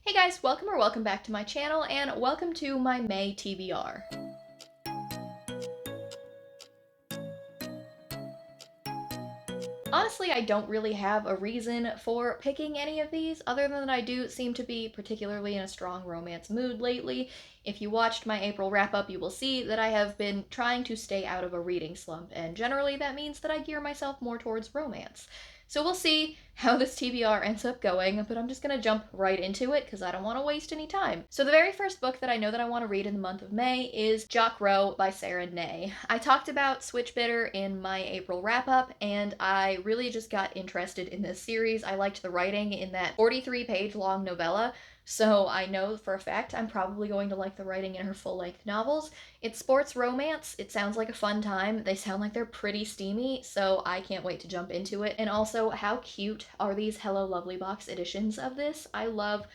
Hey guys, welcome back to my channel, and welcome to my May TBR. Honestly, I don't really have a reason for picking any of these, other than that I do seem to be particularly in a strong romance mood lately. If you watched my April wrap-up, you will see that I have been trying to stay out of a reading slump, and generally that means that I gear myself more towards romance. So we'll see how this TBR ends up going, but I'm just gonna jump right into it because I don't want to waste any time. So the very first book that I know that I want to read in the month of May is Jock Rowe by Sarah Ney. I talked about Switchbitter in my April wrap-up, and I really just got interested in this series. I liked the writing in that 43-page long novella, so I know for a fact I'm probably going to like the writing in her full-length novels. It's sports romance. It sounds like a fun time. They sound like they're pretty steamy, so I can't wait to jump into it. And also, how cute are these Hello Lovely Box editions of this? I love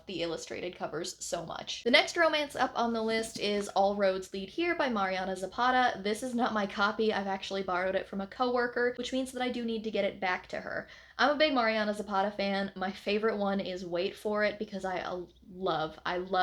the illustrated covers so much. The next romance up on the list is All Roads Lead Here by Mariana Zapata. This is not my copy. I've actually borrowed it from a coworker, which means that I do need to get it back to her. I'm a big Mariana Zapata fan. My favorite one is Wait For It because I love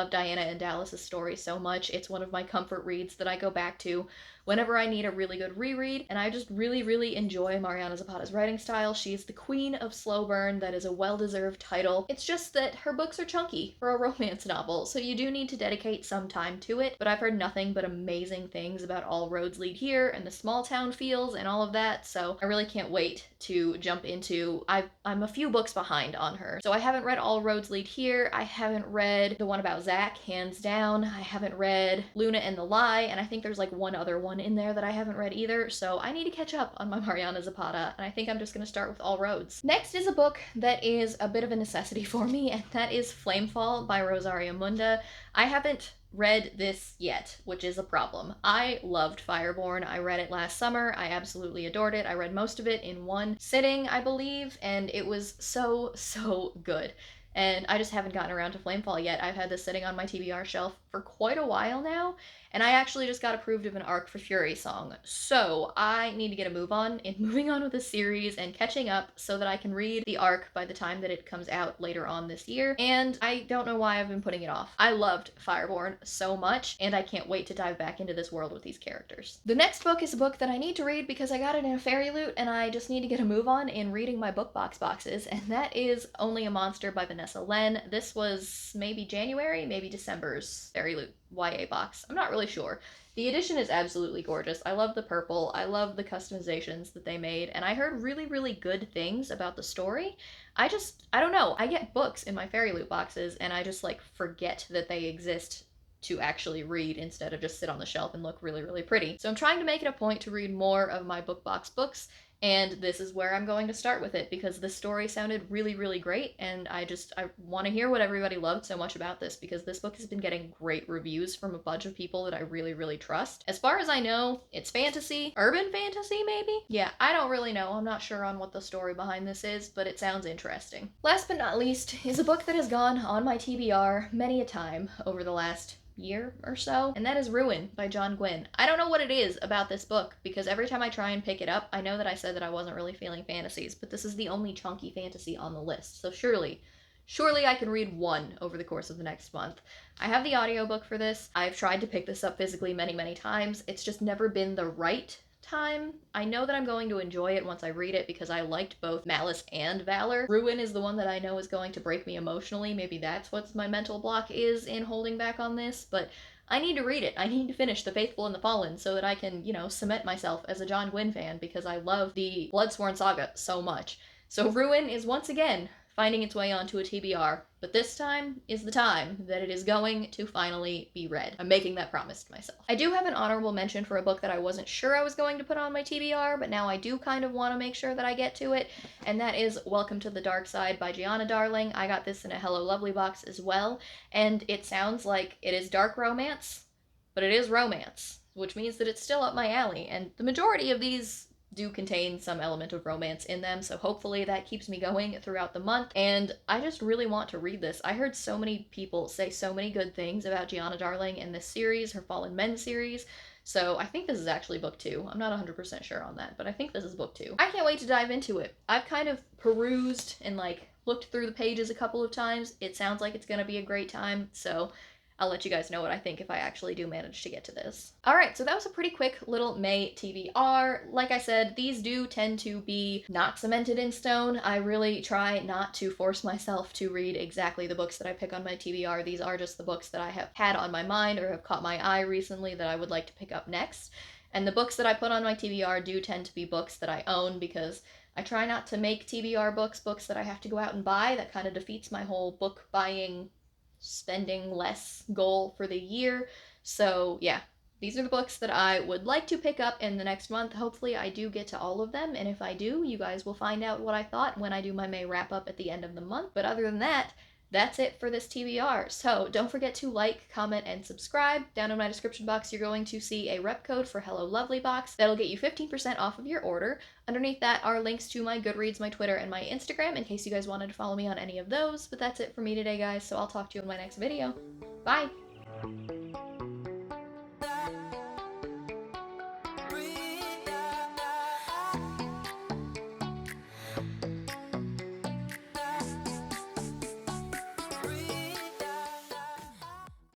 Diana and Dallas's story so much. It's one of my comfort reads that I go back to whenever I need a really good reread, and I just really enjoy Mariana Zapata's writing style. She's the queen of slow burn. That is a well-deserved title. It's just that her books are chunky for a romance novel, so you do need to dedicate some time to it, but I've heard nothing but amazing things about All Roads Lead Here and the small town feels and all of that, so I really can't wait to jump into. I'm a few books behind on her. So I haven't read All Roads Lead Here. I haven't read the one about Zach, hands down. I haven't read Luna and the Lie, and I think there's like one other one in there that I haven't read either, so I need to catch up on my Mariana Zapata, and I think I'm just gonna start with All Roads. Next is a book that is a bit of a necessity for me, and that is Flamefall by Rosaria Munda. I haven't read this yet, which is a problem. I loved Fireborn. I read it last summer. I absolutely adored it. I read most of it in one sitting, I believe, and it was so good. And I just haven't gotten around to Flamefall yet. I've had this sitting on my TBR shelf for quite a while now, and I actually just got approved of an Arc for Fury song. So I need to get a move on in moving on with the series and catching up so that I can read the Arc by the time that it comes out later on this year. And I don't know why I've been putting it off. I loved Fireborn so much, and I can't wait to dive back into this world with these characters. The next book is a book that I need to read because I got it in a fairy loot, and I just need to get a move on in reading my book boxes, and that is Only a Monster by Vanessa Len. This was maybe January, maybe December's fairy loot YA box. I'm not really sure. The edition is absolutely gorgeous. I love the purple. I love the customizations that they made, and I heard really good things about the story. I don't know. I get books in my fairy loot boxes, and I just like forget that they exist to actually read instead of just sit on the shelf and look really pretty. So I'm trying to make it a point to read more of my book box books, and this is where I'm going to start with it because the story sounded really great, and I want to hear what everybody loved so much about this because this book has been getting great reviews from a bunch of people that I really trust. As far as I know, it's fantasy, urban fantasy maybe? Yeah, I don't really know. I'm not sure on what the story behind this is, but it sounds interesting. Last but not least is a book that has gone on my TBR many a time over the last year or so, and that is Ruin by John Gwynne. I don't know what it is about this book because every time I try and pick it up, I know that I said that I wasn't really feeling fantasies, but this is the only chunky fantasy on the list, so surely I can read one over the course of the next month. I have the audiobook for this. I've tried to pick this up physically many times. It's just never been the right time. I know that I'm going to enjoy it once I read it because I liked both Malice and Valor. Ruin is the one that I know is going to break me emotionally. Maybe that's what my mental block is in holding back on this, but I need to read it. I need to finish The Faithful and the Fallen so that I can, cement myself as a John Gwynne fan because I love the Bloodsworn saga so much. So Ruin is once again finding its way onto a TBR, but this time is the time that it is going to finally be read. I'm making that promise to myself. I do have an honorable mention for a book that I wasn't sure I was going to put on my TBR, but now I do kind of want to make sure that I get to it, and that is Welcome to the Dark Side by Gianna Darling. I got this in a Hello Lovely box as well, and it sounds like it is dark romance, but it is romance, which means that it's still up my alley, and the majority of these do contain some element of romance in them, so hopefully that keeps me going throughout the month, and I just really want to read this. I heard so many people say so many good things about Gianna Darling in this series, her Fallen Men series, So I think this is actually book 2. I'm not 100% sure on that, but I think this is book 2. I can't wait to dive into it. I've kind of perused and like looked through the pages a couple of times. It sounds like it's gonna be a great time, so I'll let you guys know what I think if I actually do manage to get to this. Alright, so that was a pretty quick little May TBR. Like I said, these do tend to be not cemented in stone. I really try not to force myself to read exactly the books that I pick on my TBR. These are just the books that I have had on my mind or have caught my eye recently that I would like to pick up next. And the books that I put on my TBR do tend to be books that I own because I try not to make TBR books that I have to go out and buy. That kind of defeats my whole book buying spending less goal for the year. So yeah, these are the books that I would like to pick up in the next month. Hopefully I do get to all of them, and if I do, you guys will find out what I thought when I do my May wrap up at the end of the month. But other than that, that's it for this TBR. So don't forget to like, comment, and subscribe. Down in my description box, you're going to see a rep code for Hello Lovely box. That'll get you 15% off of your order. Underneath that are links to my Goodreads, my Twitter, and my Instagram in case you guys wanted to follow me on any of those. But that's it for me today, guys, so I'll talk to you in my next video. Bye!